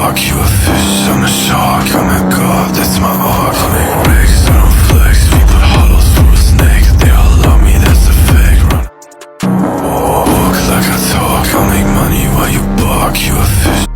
bark. You a fish, I'm a shark. I'm a god, that's my art. I make breaks, I don't flex. People hollows for a snake. They all love me, that's a fake. Run. Walk like I talk. I'll make money while you bark. You a fish.